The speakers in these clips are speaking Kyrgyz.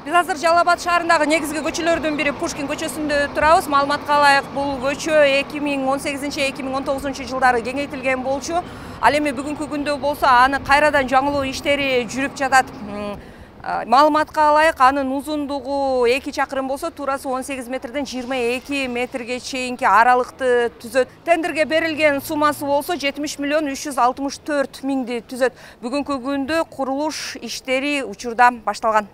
Biz азыр Жалал Абад шаарындагы негизги көчөлөрдүн бири Пушкин көчөсүндө турабыз. Маалыматка ылайык, бул көчө 2018-2019 жылдары кеңейтилген болчу. Ал эми бүгүнкү күндө болсо аны кайрадан жаңылоо иштери жүрүп жатат. Маалыматка ылайык, анын узундугу 2 чакырым болсо, туурасы 18 метрден 22 метрге чейинки аралыкты түзөт. Тендерге берилген суммасы болсо 70 миллион 364 миңди түзөт. Бүгүнкү күндө курулуш иштери учурда башталган.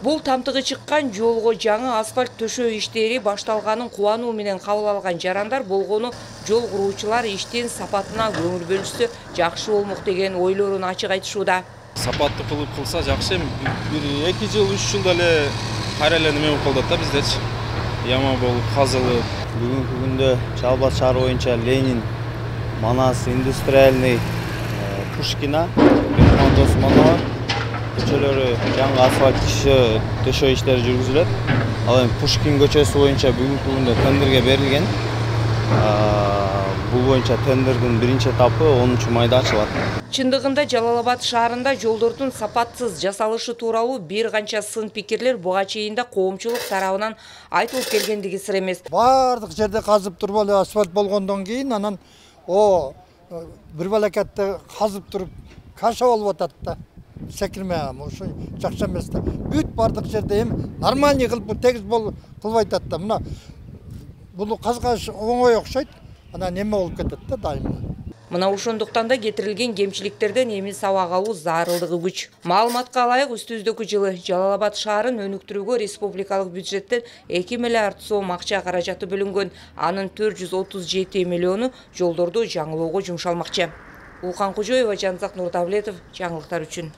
Бул тамтыгы чыккан жолго жаңы асфальт төшөө иштери башталганын кубануу менен кабыл алган жарандар болгону жол куруучулар иштин сапатына көңүл бөлүшсө жакшы болмок деген ойлорун ачык айтышууда. Сапатты кылса жакшы, бир 2 жыл 3 жылда эле кайра эле неме болуп калат да биздечи. Яма болуп казылып. Бүгүнкү күндө Жалал Абад шаары боюнча Ленин, Манас, Индустриальный, Пушкина, Осмонова көчөлөрү жаңы асфальт төшөө иштери жүргүзүлөт. Ал эми Пушкин көчөсү боюнча бүгүнкү күндө тендерге берилген. Бул боюнча тендердин биринчи этапы 10 майда ачылат. Чындыгында Жалал Абад шаарында жолдордун сапатсыз жасалышы тууралуу бир канча сын пикирлер буга чейин да коомчулук тарабынан айтылып келгендиги сыр эмес. Бардык жерде казып туруп эле асфальт болгондон кийин анан бир балакетте казып туруп каша болуп атат да. Секирме ушу жакшы эмес да. Бүт бардык жерде эми нормальный кылып тегиз кылбай атат да. Мына бул казгаш оңой окшойт. Анан неме болуп кетет да дайыма. Мына ошондуктан да кетирилген кемчиликтерден эми сабак алуу зарылдыгы күч. Маалыматка ылайык, үстүбүздөгү жылы Жалал Абад шаарын өнүктүрүүгө республикалык бюджеттен 2 миллиард сом акча каражаты бөлүнгөн. Анын 437 миллиону жолдорду жаңылоого жумшалмакчы. Улкан Кожоева, Жанзак Нурдавлетов жаңылыктар үчүн.